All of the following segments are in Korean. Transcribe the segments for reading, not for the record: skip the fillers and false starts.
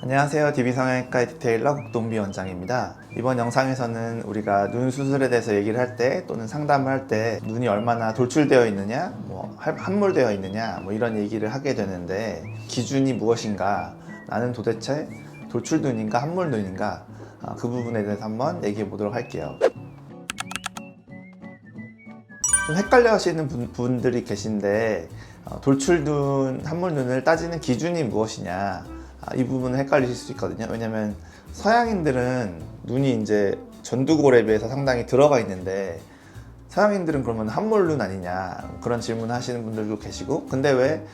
안녕하세요. DB성형외과의 디테일러 국동비 원장입니다. 이번 영상에서는 우리가 눈 수술에 대해서 얘기를 할 때 또는 상담을 할 때 눈이 얼마나 돌출되어 있느냐, 함몰되어 있느냐 이런 얘기를 하게 되는데 기준이 무엇인가, 나는 도대체 돌출 눈인가 함몰 눈인가, 그 부분에 대해서 한번 얘기해 보도록 할게요. 좀 헷갈려 하시는 분들이 계신데 돌출 눈, 함몰 눈을 따지는 기준이 무엇이냐, 이 부분은 헷갈리실 수 있거든요. 왜냐면 서양인들은 눈이 이제 전두골에 비해서 상당히 들어가 있는데 서양인들은 그러면 함몰 눈 아니냐 그런 질문을 하시는 분들도 계시고, 근데 왜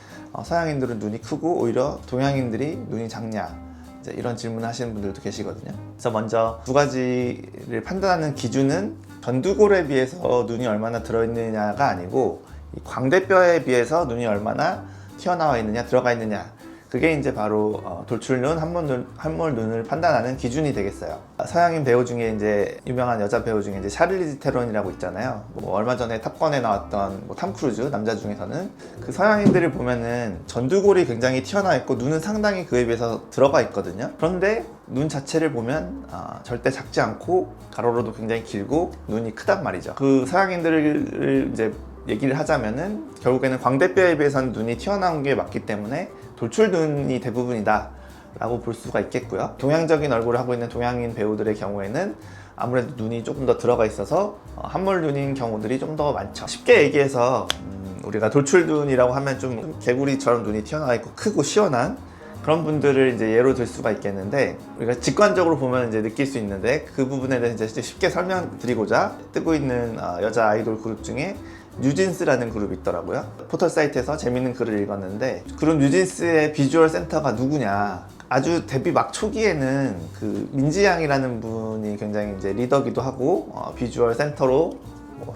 서양인들은 눈이 크고 오히려 동양인들이 눈이 작냐, 이제 이런 질문을 하시는 분들도 계시거든요. 그래서 먼저 두 가지를 판단하는 기준은 전두골에 비해서 눈이 얼마나 들어있느냐가 아니고 이 광대뼈에 비해서 눈이 얼마나 튀어나와 있느냐, 들어가 있느냐, 그게 이제 바로 돌출눈, 함몰 눈을 판단하는 기준이 되겠어요. 서양인 배우 중에 이제 유명한 여자 배우 중에 이제 샤를리즈 테론이라고 있잖아요. 얼마 전에 탑건에 나왔던 탐 크루즈, 남자 중에서는 그 서양인들을 보면은 전두골이 굉장히 튀어나와 있고 눈은 상당히 그에 비해서 들어가 있거든요. 그런데 눈 자체를 보면 절대 작지 않고 가로로도 굉장히 길고 눈이 크단 말이죠. 그 서양인들을 이제 얘기를 하자면은 결국에는 광대뼈에 비해서는 눈이 튀어나온 게 맞기 때문에 돌출 눈이 대부분이다 라고 볼 수가 있겠고요. 동양적인 얼굴을 하고 있는 동양인 배우들의 경우에는 아무래도 눈이 조금 더 들어가 있어서 함몰 눈인 경우들이 좀 더 많죠. 쉽게 얘기해서 우리가 돌출 눈이라고 하면 좀 개구리처럼 눈이 튀어나와 있고 크고 시원한 그런 분들을 이제 예로 들 수가 있겠는데, 우리가 직관적으로 보면 이제 느낄 수 있는데 그 부분에 대해서 이제 쉽게 설명드리고자 뜨고 있는 여자 아이돌 그룹 중에 뉴진스라는 그룹이 있더라고요. 포털 사이트에서 재밌는 글을 읽었는데, 그룹 뉴진스의 비주얼 센터가 누구냐, 아주 데뷔 막 초기에는 그 민지양이라는 분이 굉장히 이제 리더기도 하고 비주얼 센터로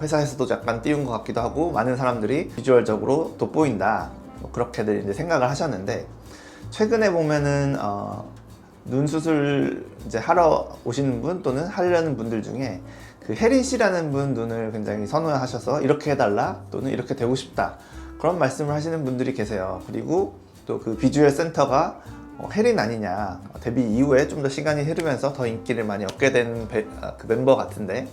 회사에서도 약간 띄운 것 같기도 하고 많은 사람들이 비주얼적으로 돋보인다, 그렇게들 이제 생각을 하셨는데, 최근에 보면은 눈 수술 이제 하러 오시는 분 또는 하려는 분들 중에 그 혜린 씨라는 분 눈을 굉장히 선호하셔서 이렇게 해달라 또는 이렇게 되고 싶다, 그런 말씀을 하시는 분들이 계세요. 그리고 또 그 비주얼 센터가 혜린 아니냐, 데뷔 이후에 좀 더 시간이 흐르면서 더 인기를 많이 얻게 된 그 멤버 같은데,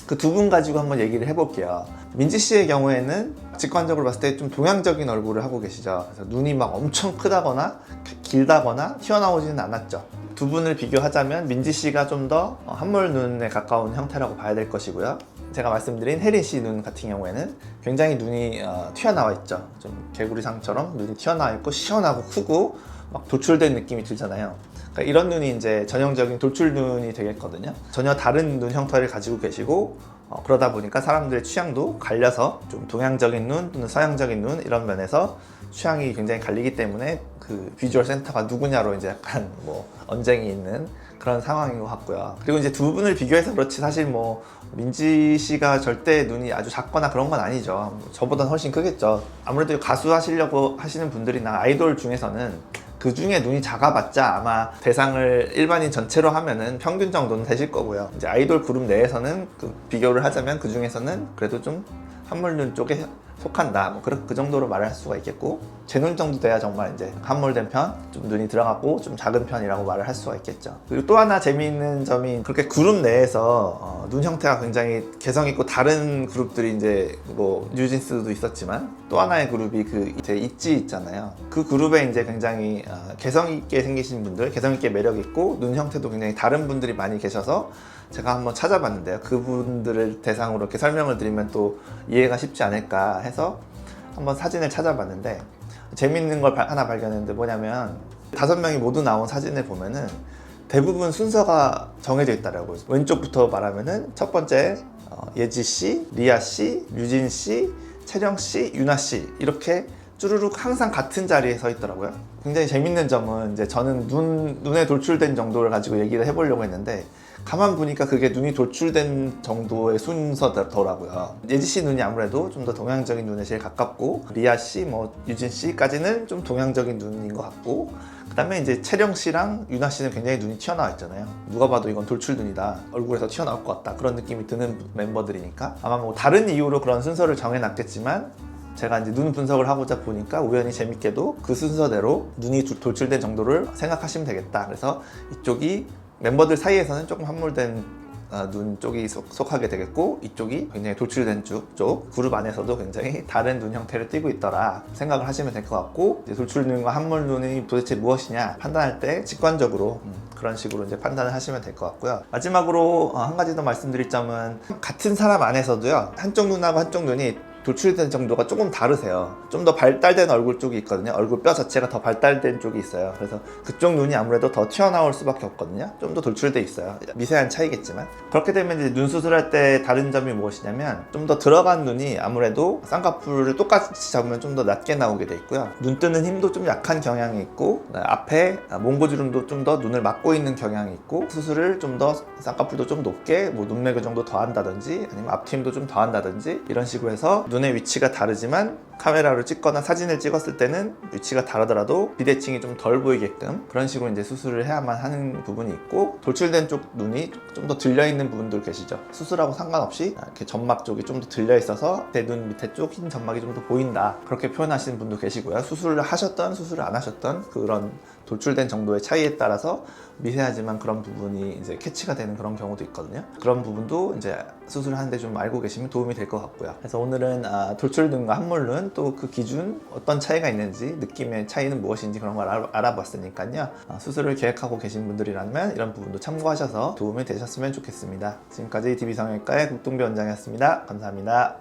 그 두 분 가지고 한번 얘기를 해볼게요. 민지 씨의 경우에는 직관적으로 봤을 때 좀 동양적인 얼굴을 하고 계시죠. 그래서 눈이 막 엄청 크다거나 길다거나 튀어나오지는 않았죠. 두 분을 비교하자면 민지 씨가 좀 더 함몰 눈에 가까운 형태라고 봐야 될 것이고요. 제가 말씀드린 혜린 씨 눈 같은 경우에는 굉장히 눈이 튀어나와 있죠. 좀 개구리상처럼 눈이 튀어나와 있고 시원하고 크고 막 돌출된 느낌이 들잖아요. 그러니까 이런 눈이 이제 전형적인 돌출 눈이 되겠거든요. 전혀 다른 눈 형태를 가지고 계시고 그러다 보니까 사람들의 취향도 갈려서 좀 동양적인 눈 또는 서양적인 눈 이런 면에서 취향이 굉장히 갈리기 때문에 그 비주얼 센터가 누구냐로 이제 약간 언쟁이 있는 그런 상황인 것 같고요. 그리고 이제 두 분을 비교해서 그렇지, 사실 민지 씨가 절대 눈이 아주 작거나 그런 건 아니죠. 저보다 훨씬 크겠죠. 아무래도 가수 하시려고 하시는 분들이나 아이돌 중에서는 그 중에 눈이 작아봤자 아마 대상을 일반인 전체로 하면은 평균 정도는 되실 거고요. 이제 아이돌 그룹 내에서는 비교를 하자면 그 중에서는 그래도 좀 함몰눈 쪽에 속한다, 그 정도로 말할 수가 있겠고, 제 눈 정도 돼야 정말 이제 함몰된 편, 좀 눈이 들어갔고 좀 작은 편이라고 말을 할 수가 있겠죠. 그리고 또 하나 재미있는 점이, 그렇게 그룹 내에서 눈 형태가 굉장히 개성 있고 다른 그룹들이 이제 뉴진스도 있었지만 또 하나의 그룹이 그 있지 있잖아요. 그 그룹에 이제 굉장히 개성 있게 생기신 분들, 개성 있게 매력 있고 눈 형태도 굉장히 다른 분들이 많이 계셔서 제가 한번 찾아봤는데요. 그분들을 대상으로 이렇게 설명을 드리면 또 이해가 쉽지 않을까 해서 한번 사진을 찾아봤는데, 재밌는 걸 하나 발견했는데 뭐냐면 5명이 모두 나온 사진을 보면은 대부분 순서가 정해져 있더라고요. 왼쪽부터 말하면은 첫 번째 예지 씨, 리아 씨, 유진 씨, 채령 씨, 유나 씨, 이렇게 쭈루룩 항상 같은 자리에 서 있더라고요. 굉장히 재밌는 점은 이제 저는 눈에 돌출된 정도를 가지고 얘기를 해보려고 했는데, 가만 보니까 그게 눈이 돌출된 정도의 순서더라고요. 예지 씨 눈이 아무래도 좀 더 동양적인 눈에 제일 가깝고, 리아 씨, 유진 씨까지는 좀 동양적인 눈인 것 같고, 그 다음에 이제 채령 씨랑 유나 씨는 굉장히 눈이 튀어나와 있잖아요. 누가 봐도 이건 돌출 눈이다, 얼굴에서 튀어나올 것 같다, 그런 느낌이 드는 멤버들이니까 아마 다른 이유로 그런 순서를 정해놨겠지만 제가 이제 눈 분석을 하고자 보니까 우연히 재밌게도 그 순서대로 눈이 돌출된 정도를 생각하시면 되겠다. 그래서 이쪽이 멤버들 사이에서는 조금 함몰된 눈 쪽이 속하게 되겠고, 이쪽이 굉장히 돌출된 쪽 그룹 안에서도 굉장히 다른 눈 형태를 띠고 있더라 생각을 하시면 될 것 같고, 이제 돌출눈과 함몰 눈이 도대체 무엇이냐 판단할 때 직관적으로 그런 식으로 이제 판단을 하시면 될 것 같고요. 마지막으로 한 가지 더 말씀드릴 점은, 같은 사람 안에서도요, 한쪽 눈하고 한쪽 눈이 돌출된 정도가 조금 다르세요. 좀 더 발달된 얼굴 쪽이 있거든요. 얼굴 뼈 자체가 더 발달된 쪽이 있어요. 그래서 그쪽 눈이 아무래도 더 튀어나올 수밖에 없거든요. 좀 더 돌출돼 있어요. 미세한 차이겠지만. 그렇게 되면 이제 눈 수술할 때 다른 점이 무엇이냐면, 좀 더 들어간 눈이 아무래도 쌍꺼풀을 똑같이 잡으면 좀 더 낮게 나오게 돼 있고요. 눈 뜨는 힘도 좀 약한 경향이 있고, 앞에 몽고주름도 좀 더 눈을 막고 있는 경향이 있고, 수술을 좀 더 쌍꺼풀도 좀 높게 눈매교 정도 더 한다든지, 아니면 앞트임도 좀 더 한다든지, 이런 식으로 해서 눈의 위치가 다르지만 카메라로 찍거나 사진을 찍었을 때는 위치가 다르더라도 비대칭이 좀 덜 보이게끔 그런 식으로 이제 수술을 해야만 하는 부분이 있고, 돌출된 쪽 눈이 좀 더 들려있는 부분들 계시죠. 수술하고 상관없이 이렇게 점막 쪽이 좀 더 들려있어서 내 눈 밑에 쪽 흰 점막이 좀 더 보인다, 그렇게 표현하시는 분도 계시고요. 수술을 하셨던 수술을 안 하셨던 그런 돌출된 정도의 차이에 따라서 미세하지만 그런 부분이 이제 캐치가 되는 그런 경우도 있거든요. 그런 부분도 이제 수술을 하는데 좀 알고 계시면 도움이 될 것 같고요. 그래서 오늘은 돌출눈과 함몰눈, 또 그 기준 어떤 차이가 있는지, 느낌의 차이는 무엇인지 그런 걸 알아봤으니까요. 수술을 계획하고 계신 분들이라면 이런 부분도 참고하셔서 도움이 되셨으면 좋겠습니다. 지금까지 DB성형외과의 국동배 원장이었습니다. 감사합니다.